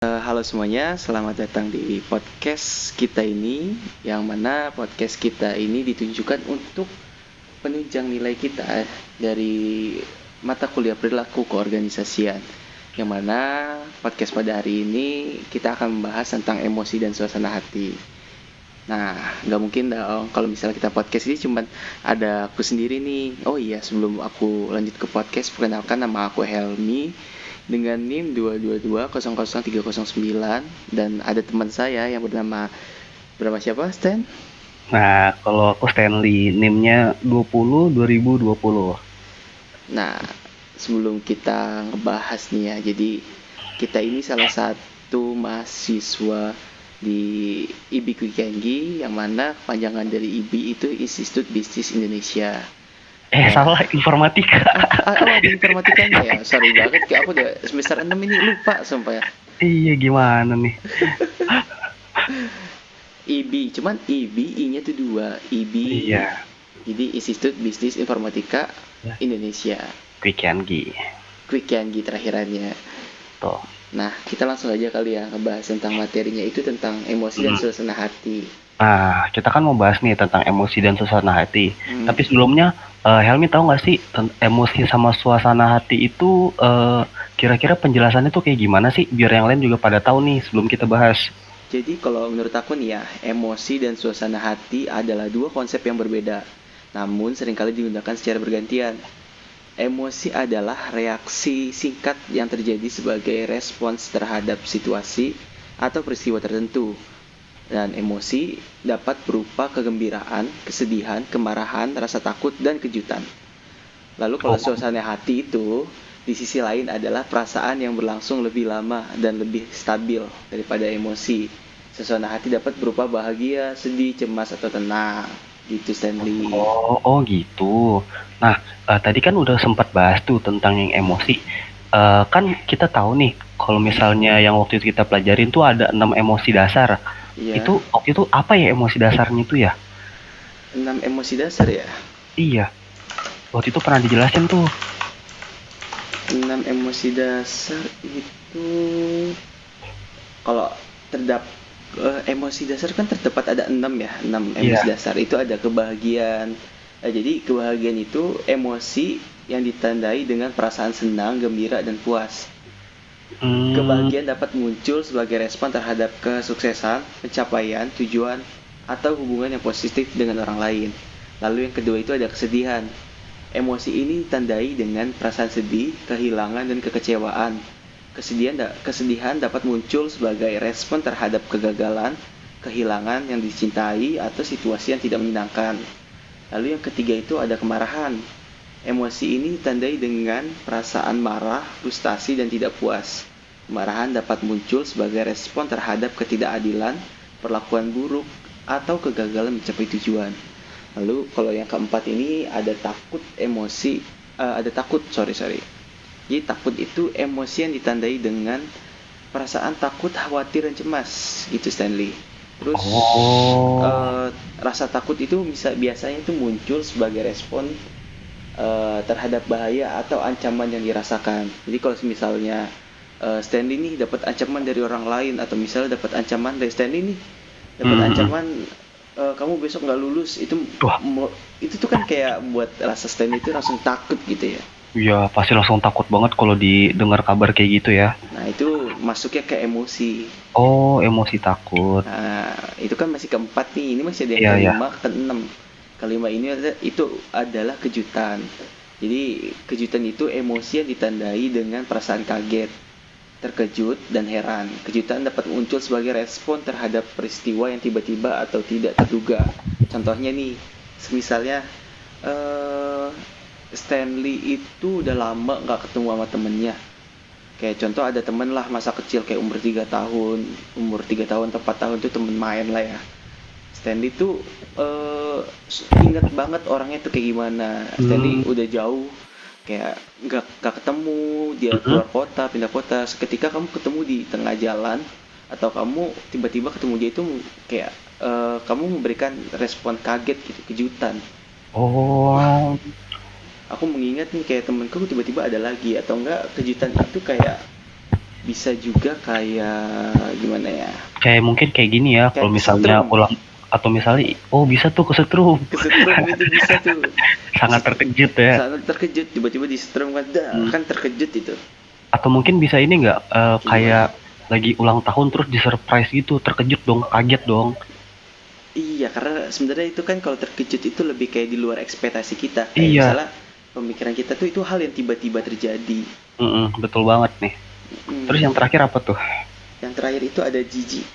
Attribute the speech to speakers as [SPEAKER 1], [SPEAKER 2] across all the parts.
[SPEAKER 1] Halo semuanya, selamat datang di podcast kita ini, yang mana podcast kita ini ditunjukkan untuk penunjang nilai kita dari mata kuliah perilaku keorganisasian. Yang mana podcast pada hari ini kita akan membahas tentang emosi dan suasana hati. Nah, nggak mungkin dong kalau misalnya kita podcast ini cuman ada aku sendiri nih. Oh iya, sebelum aku lanjut ke podcast, perkenalkan nama aku Helmi dengan NIM 222000309 dan ada teman saya yang bernama siapa, Stan?
[SPEAKER 2] Nah, kalau aku Stanley, NIM-nya 20 2020.
[SPEAKER 1] Nah, sebelum kita ngebahas nih ya, jadi kita ini salah satu mahasiswa di IBI Kwikenggi, yang mana kepanjangan dari IBI itu Institut Bisnis Indonesia. Dan
[SPEAKER 2] Salah, informatika.
[SPEAKER 1] ada informatikanya ya. Sorry banget, kayak aku udah semester 6 ini lupa sumpah ya.
[SPEAKER 2] Iya, gimana nih?
[SPEAKER 1] IBI, cuman IBI I-nya tuh dua, IBI.
[SPEAKER 2] Iya,
[SPEAKER 1] Jadi Institut Bisnis Informatika Indonesia.
[SPEAKER 2] Quick Yangi.
[SPEAKER 1] Kwikenggi terakhirannya.
[SPEAKER 2] Tuh.
[SPEAKER 1] Nah, kita langsung aja kali ya ngebahas tentang materinya itu tentang emosi dan
[SPEAKER 2] Hmm.
[SPEAKER 1] suasana hati.
[SPEAKER 2] Nah, kita kan mau bahas nih tentang emosi dan suasana hati.
[SPEAKER 1] Hmm,
[SPEAKER 2] Tapi sebelumnya, Helmi tahu nggak sih emosi sama suasana hati itu kira-kira penjelasannya tuh kayak gimana sih? Biar yang lain juga pada tahu nih sebelum kita bahas.
[SPEAKER 1] jadi kalau menurut aku nih ya, emosi dan suasana hati adalah dua konsep yang berbeda, namun seringkali digunakan secara bergantian. Emosi adalah reaksi singkat yang terjadi sebagai respons terhadap situasi atau peristiwa tertentu. Dan emosi dapat berupa kegembiraan, kesedihan, kemarahan, rasa takut, dan kejutan. Lalu kalau
[SPEAKER 2] Oh,
[SPEAKER 1] suasana hati itu, di sisi lain adalah perasaan yang berlangsung lebih lama dan lebih stabil daripada emosi. Suasana hati dapat berupa bahagia, sedih, cemas, atau tenang. Gitu, Stanley.
[SPEAKER 2] oh gitu. Nah, tadi kan udah sempat bahas tuh tentang yang emosi. Kan kita tahu nih, kalau misalnya yang waktu itu kita pelajarin tuh ada 6 emosi dasar.
[SPEAKER 1] Iya,
[SPEAKER 2] Itu waktu itu apa ya emosi dasarnya itu ya?
[SPEAKER 1] 6 emosi dasar ya.
[SPEAKER 2] Iya, waktu itu pernah dijelasin tuh.
[SPEAKER 1] 6 emosi dasar itu, kalau terdapat emosi dasar kan terdapat ada 6 ya, 6 emosi
[SPEAKER 2] Iya.
[SPEAKER 1] dasar itu ada kebahagiaan. Jadi kebahagiaan itu emosi yang ditandai dengan perasaan senang, gembira, dan puas.
[SPEAKER 2] Hmm,
[SPEAKER 1] Kebahagiaan dapat muncul sebagai respon terhadap kesuksesan, pencapaian, tujuan, atau hubungan yang positif dengan orang lain. Lalu yang kedua itu ada kesedihan. Emosi ini ditandai dengan perasaan sedih, kehilangan, dan kekecewaan. Kesedihan dapat muncul sebagai respon terhadap kegagalan, kehilangan yang dicintai, atau situasi yang tidak menyenangkan. Lalu yang ketiga itu ada kemarahan. Emosi ini ditandai dengan perasaan marah, frustasi, dan tidak puas. Kemarahan dapat muncul sebagai respon terhadap ketidakadilan, perlakuan buruk, atau kegagalan mencapai tujuan. Lalu kalau yang keempat ini ada takut emosi, ada takut, sorry. Jadi takut itu emosi yang ditandai dengan perasaan takut, khawatir, dan cemas, gitu Stanley. Terus
[SPEAKER 2] oh,
[SPEAKER 1] rasa takut itu biasanya itu muncul sebagai respon terhadap bahaya atau ancaman yang dirasakan. Jadi kalau misalnya Stanley nih dapat ancaman dari orang lain, atau misalnya dapat ancaman dari Stanley nih, dapat
[SPEAKER 2] hmm,
[SPEAKER 1] ancaman kamu besok nggak lulus,
[SPEAKER 2] wah,
[SPEAKER 1] itu tuh kan kayak buat rasa Stanley itu langsung takut gitu ya.
[SPEAKER 2] ya pasti langsung takut banget kalau didengar kabar kayak gitu ya.
[SPEAKER 1] Nah itu masuknya ke emosi.
[SPEAKER 2] Oh, emosi takut.
[SPEAKER 1] Nah itu kan masih keempat nih, ini masih ada yang
[SPEAKER 2] Iya ya.
[SPEAKER 1] kelima, keenam. Kelima ini itu adalah kejutan. Jadi kejutan itu emosi yang ditandai dengan perasaan kaget, terkejut, dan heran. Kejutan dapat muncul sebagai respon terhadap peristiwa yang tiba-tiba atau tidak terduga. Contohnya nih, misalnya eh, Stanley itu udah lama nggak ketemu sama temennya. Kayak contoh ada temen lah masa kecil, kayak umur 3 tahun atau 4 tahun tuh temen main lah ya. Stanley tuh eh inget banget orangnya tuh kayak gimana. Stanley
[SPEAKER 2] Hmm,
[SPEAKER 1] udah jauh, kayak nggak ketemu, dia
[SPEAKER 2] mhm.
[SPEAKER 1] keluar kota, pindah kota. Seketika kamu ketemu di tengah jalan, atau kamu tiba-tiba ketemu dia itu, kayak kamu memberikan respon kaget gitu, kejutan. Wah,
[SPEAKER 2] Oh,
[SPEAKER 1] aku mengingat nih kayak temenku tiba-tiba ada lagi, atau enggak kejutan itu kayak Bisa juga kayak gimana ya?
[SPEAKER 2] Kayak mungkin kayak gini ya,
[SPEAKER 1] Kayak
[SPEAKER 2] kalau misalnya
[SPEAKER 1] kesetrum.
[SPEAKER 2] ulang atau misalnya, oh bisa tuh kesetrum,
[SPEAKER 1] Kesetrum itu bisa tuh.
[SPEAKER 2] sangat terkejut ya.
[SPEAKER 1] Sangat terkejut tiba-tiba disetrum kan, dah
[SPEAKER 2] Hmm.
[SPEAKER 1] kan terkejut itu.
[SPEAKER 2] Atau mungkin bisa ini nggak,
[SPEAKER 1] Kayak gimana?
[SPEAKER 2] kayak lagi ulang tahun terus di surprise gitu, terkejut dong, kaget dong.
[SPEAKER 1] Iya, karena sebenarnya itu kan kalau terkejut itu lebih kayak di luar ekspektasi kita. Kayak
[SPEAKER 2] Iya,
[SPEAKER 1] misalnya pemikiran kita tuh itu hal yang tiba-tiba terjadi.
[SPEAKER 2] betul banget nih. Terus
[SPEAKER 1] Hmm.
[SPEAKER 2] yang terakhir apa tuh?
[SPEAKER 1] Yang terakhir itu ada jijik.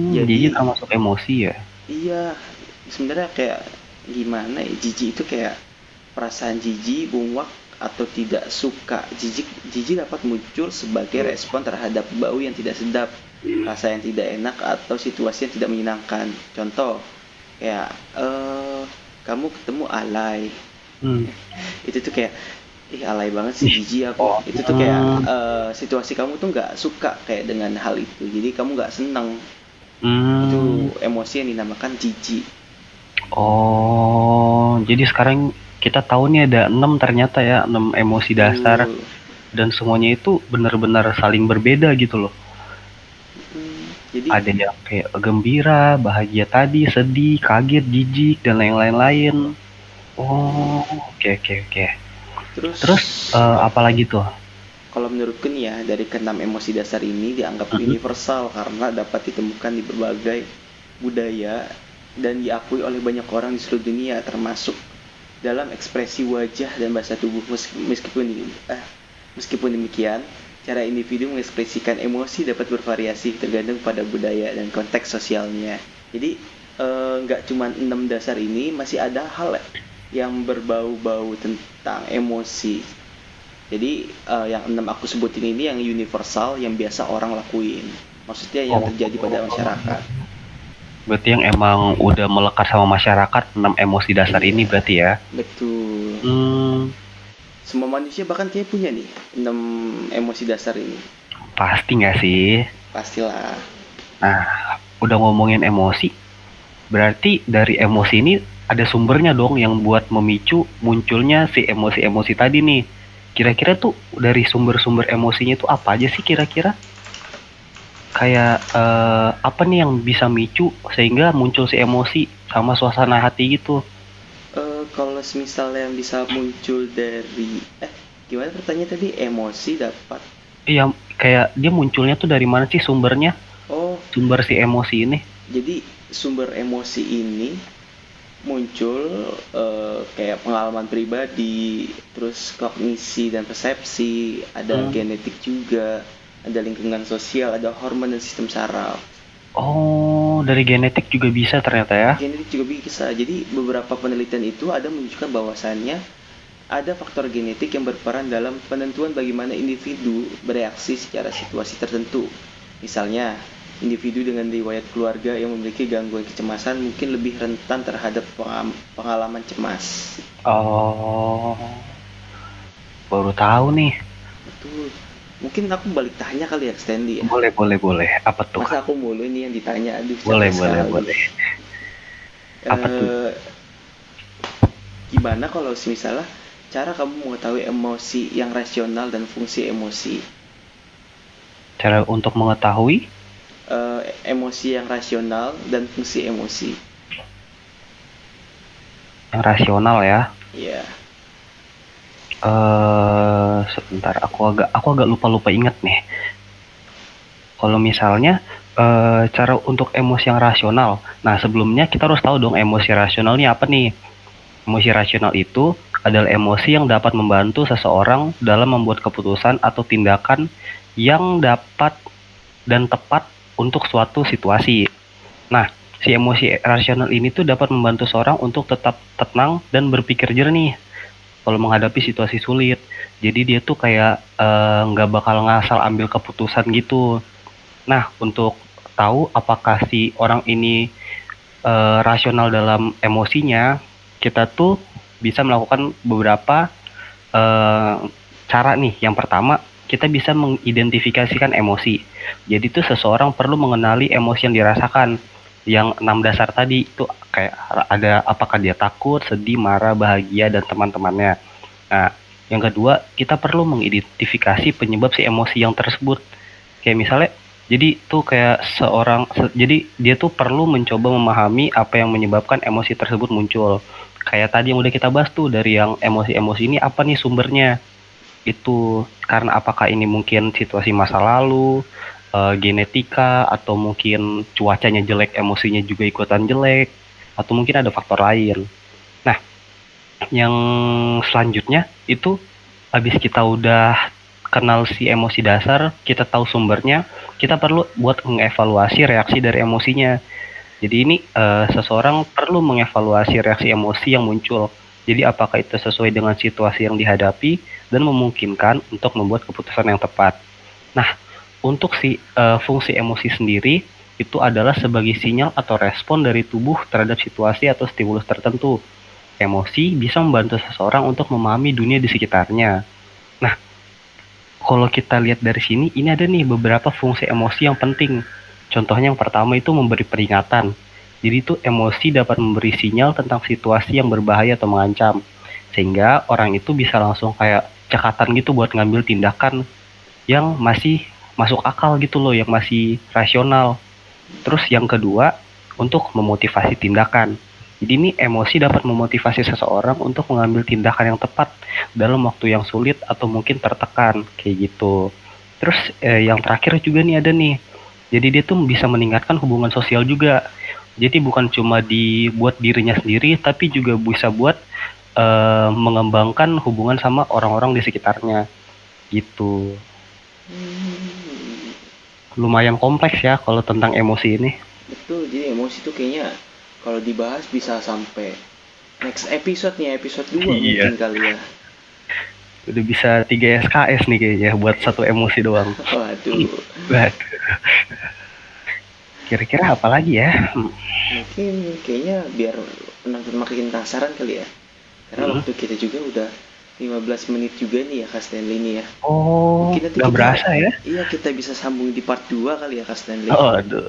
[SPEAKER 2] Jadi
[SPEAKER 1] Jadi
[SPEAKER 2] termasuk emosi ya?
[SPEAKER 1] iya, sebenarnya kayak gimana ya? Jijik itu kayak perasaan jijik, muak atau tidak suka. Jijik dapat muncul sebagai respon terhadap bau yang tidak sedap, rasa yang tidak enak atau situasi yang tidak menyenangkan. Contoh, kayak kamu ketemu alay.
[SPEAKER 2] Hmm.
[SPEAKER 1] Itu tuh kayak ih alay banget sih,
[SPEAKER 2] Ih,
[SPEAKER 1] jijik aku.
[SPEAKER 2] oh,
[SPEAKER 1] Itu tuh kayak situasi kamu tuh nggak suka kayak dengan hal itu. Jadi kamu nggak seneng. Itu
[SPEAKER 2] hmm.
[SPEAKER 1] emosi yang dinamakan jijik.
[SPEAKER 2] Oh, jadi sekarang kita tahu nih ada 6 ternyata ya, 6 emosi dasar
[SPEAKER 1] Betul.
[SPEAKER 2] dan semuanya itu benar-benar saling berbeda gitu loh.
[SPEAKER 1] Jadi
[SPEAKER 2] Ada yang kayak gembira, bahagia tadi, sedih, kaget, jijik dan lain-lain. Oh, oke oke oke.
[SPEAKER 1] terus
[SPEAKER 2] Terus apalagi tuh?
[SPEAKER 1] kalau menurutku nih ya, dari keenam emosi dasar ini dianggap
[SPEAKER 2] Mhm.
[SPEAKER 1] universal karena dapat ditemukan di berbagai budaya dan diakui oleh banyak orang di seluruh dunia, termasuk dalam ekspresi wajah dan bahasa tubuh. Meskipun demikian, cara individu mengekspresikan emosi dapat bervariasi tergantung pada budaya dan konteks sosialnya. Jadi nggak cuma 6 dasar ini, masih ada hal yang berbau-bau tentang emosi. Jadi yang 6 aku sebutin ini yang universal, yang biasa orang lakuin. Maksudnya yang
[SPEAKER 2] Oh,
[SPEAKER 1] terjadi pada masyarakat.
[SPEAKER 2] berarti yang emang udah melekat sama masyarakat 6 emosi dasar ini
[SPEAKER 1] Iya,
[SPEAKER 2] berarti ya?
[SPEAKER 1] betul.
[SPEAKER 2] Hmm,
[SPEAKER 1] Semua manusia bahkan kayak punya nih 6 emosi dasar ini.
[SPEAKER 2] pasti nggak sih?
[SPEAKER 1] Pastilah.
[SPEAKER 2] Nah, udah ngomongin emosi, berarti dari emosi ini ada sumbernya dong yang buat memicu munculnya si emosi-emosi tadi nih. Kira-kira tuh dari sumber-sumber emosinya itu apa aja sih kira-kira? Kayak apa nih yang bisa micu sehingga muncul si emosi sama suasana hati gitu?
[SPEAKER 1] Kalau misalnya yang bisa muncul dari gimana pertanyaan tadi, emosi dapat.
[SPEAKER 2] Iya, kayak dia munculnya tuh dari mana sih sumbernya?
[SPEAKER 1] Oh,
[SPEAKER 2] Sumber si emosi ini?
[SPEAKER 1] jadi sumber emosi ini muncul kayak pengalaman pribadi, terus kognisi dan persepsi, ada
[SPEAKER 2] Hmm.
[SPEAKER 1] genetik juga, ada lingkungan sosial, ada hormon dan sistem saraf.
[SPEAKER 2] Oh, dari genetik juga bisa ternyata ya?
[SPEAKER 1] Genetik juga bisa. Jadi beberapa penelitian itu ada menunjukkan bahwasannya ada faktor genetik yang berperan dalam penentuan bagaimana individu bereaksi secara situasi tertentu. Misalnya, individu dengan riwayat keluarga yang memiliki gangguan kecemasan mungkin lebih rentan terhadap pengalaman cemas.
[SPEAKER 2] Oh, baru tahu nih.
[SPEAKER 1] Betul. Mungkin aku balik tanya kali ya, Stanley ya.
[SPEAKER 2] Boleh, boleh, boleh. Apa tuh?
[SPEAKER 1] Masa aku mulu ini yang ditanya, aduh
[SPEAKER 2] Boleh,
[SPEAKER 1] capek
[SPEAKER 2] boleh,
[SPEAKER 1] sekali.
[SPEAKER 2] boleh. Apa tuh?
[SPEAKER 1] Eh, Gimana kalau misalnya cara kamu mengetahui emosi yang rasional dan fungsi emosi?
[SPEAKER 2] Cara untuk mengetahui
[SPEAKER 1] Emosi yang rasional dan fungsi emosi.
[SPEAKER 2] yang rasional ya.
[SPEAKER 1] Ya,
[SPEAKER 2] Sebentar, aku agak lupa-lupa ingat nih. Kalau misalnya cara untuk emosi yang rasional. Nah, sebelumnya kita harus tahu dong emosi rasional ini apa nih? Emosi rasional itu adalah emosi yang dapat membantu seseorang dalam membuat keputusan atau tindakan yang dapat dan tepat untuk suatu situasi. Nah, si emosi rasional ini tuh dapat membantu seorang untuk tetap tenang dan berpikir jernih kalau menghadapi situasi sulit. Jadi dia tuh kayak nggak bakal ngasal ambil keputusan gitu. Nah, untuk tahu apakah si orang ini rasional dalam emosinya, kita tuh bisa melakukan beberapa eh, cara nih. Yang pertama, kita bisa mengidentifikasikan emosi. Jadi tuh seseorang perlu mengenali emosi yang dirasakan. Yang 6 dasar tadi itu kayak ada apakah dia takut, sedih, marah, bahagia dan teman-temannya. Nah, Yang kedua, kita perlu mengidentifikasi penyebab si emosi yang tersebut. Kayak misalnya, jadi tuh kayak jadi dia tuh perlu mencoba memahami apa yang menyebabkan emosi tersebut muncul. Kayak tadi yang udah kita bahas tuh, dari yang emosi-emosi ini apa nih sumbernya. Itu karena apakah ini mungkin situasi masa lalu, genetika, atau mungkin cuacanya jelek, emosinya juga ikutan jelek, atau mungkin ada faktor lain. Nah, yang selanjutnya itu habis kita udah kenal si emosi dasar, kita tahu sumbernya, kita perlu buat mengevaluasi reaksi dari emosinya. Jadi ini seseorang perlu mengevaluasi reaksi emosi yang muncul. Jadi apakah itu sesuai dengan situasi yang dihadapi dan memungkinkan untuk membuat keputusan yang tepat. Nah, untuk si fungsi emosi sendiri itu adalah sebagai sinyal atau respon dari tubuh terhadap situasi atau stimulus tertentu. Emosi bisa membantu seseorang untuk memahami dunia di sekitarnya. Nah, kalau kita lihat dari sini, ini ada nih beberapa fungsi emosi yang penting. Contohnya yang pertama itu memberi peringatan. Jadi itu emosi dapat memberi sinyal tentang situasi yang berbahaya atau mengancam. Sehingga orang itu bisa langsung kayak cekatan gitu buat ngambil tindakan yang masih masuk akal gitu loh, yang masih rasional. Terus yang kedua, untuk memotivasi tindakan. Jadi ini emosi dapat memotivasi seseorang untuk mengambil tindakan yang tepat dalam waktu yang sulit atau mungkin tertekan, kayak gitu. Terus yang terakhir juga nih ada nih. Jadi dia tuh bisa meningkatkan hubungan sosial juga. Jadi bukan cuma dibuat dirinya sendiri, tapi juga bisa buat mengembangkan hubungan sama orang-orang di sekitarnya. Gitu.
[SPEAKER 1] Hmm,
[SPEAKER 2] Lumayan kompleks ya kalau tentang emosi ini.
[SPEAKER 1] betul. Jadi emosi tuh kayaknya kalau dibahas bisa sampai next episode nih, episode 2
[SPEAKER 2] Iya.
[SPEAKER 1] mungkin kali ya.
[SPEAKER 2] Udah bisa 3 SKS nih kayaknya buat satu emosi doang.
[SPEAKER 1] Waduh.
[SPEAKER 2] Waduh. Kira-kira apa lagi ya?
[SPEAKER 1] Mungkin kayaknya biar penonton makin penasaran kali ya. Karena waktu kita juga udah 15 menit juga nih ya Kak Stanley nih ya.
[SPEAKER 2] Oh,
[SPEAKER 1] Mungkin nanti
[SPEAKER 2] nggak
[SPEAKER 1] kita,
[SPEAKER 2] berasa ya?
[SPEAKER 1] iya kita bisa sambung di part 2 kali ya Kak Stanley.
[SPEAKER 2] Oh, aduh.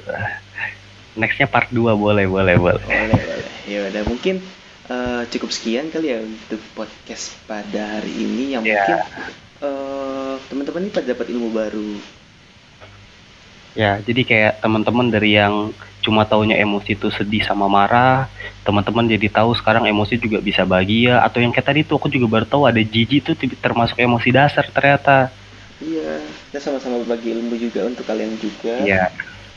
[SPEAKER 2] Nextnya part 2 boleh, boleh, boleh.
[SPEAKER 1] Boleh, boleh. Ya udah mungkin cukup sekian kali ya untuk podcast pada hari ini yang mungkin teman-teman ini pada dapat ilmu baru.
[SPEAKER 2] Ya, jadi kayak teman-teman dari yang cuma taunya emosi itu sedih sama marah, teman-teman jadi tahu sekarang emosi juga bisa bahagia, atau yang kayak tadi tuh aku juga baru tahu ada jijik tuh termasuk emosi dasar ternyata.
[SPEAKER 1] Iya, kita sama-sama berbagi ilmu juga untuk kalian juga.
[SPEAKER 2] Iya,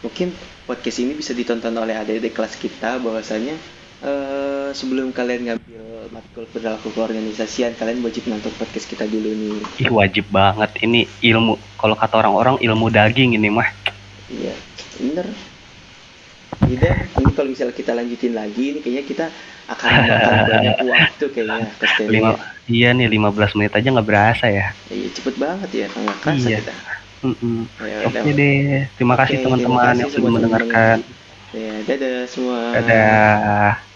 [SPEAKER 1] Mungkin podcast ini bisa ditonton oleh adik-adik kelas kita bahwasanya sebelum kalian ngambil matkul perilaku keorganisasian, kalian wajib nonton podcast kita dulu nih.
[SPEAKER 2] ih wajib banget ini ilmu. Kalau kata orang-orang ilmu daging ini mah.
[SPEAKER 1] Iya, bener. Jadi ini kalau misalnya kita lanjutin lagi, ini kayaknya kita akan makan banyak waktu kayaknya, Kosteni.
[SPEAKER 2] Iya nih 15 menit aja nggak berasa ya.
[SPEAKER 1] Iya, cepet banget ya, nggak kerasa
[SPEAKER 2] Iya.
[SPEAKER 1] kita. Ya
[SPEAKER 2] Oke
[SPEAKER 1] udah.
[SPEAKER 2] deh, terima kasih
[SPEAKER 1] Oke, terima
[SPEAKER 2] teman-teman
[SPEAKER 1] kasih
[SPEAKER 2] yang sudah
[SPEAKER 1] semua teman-teman.
[SPEAKER 2] mendengarkan.
[SPEAKER 1] Ya, dadah semua.
[SPEAKER 2] Dadah.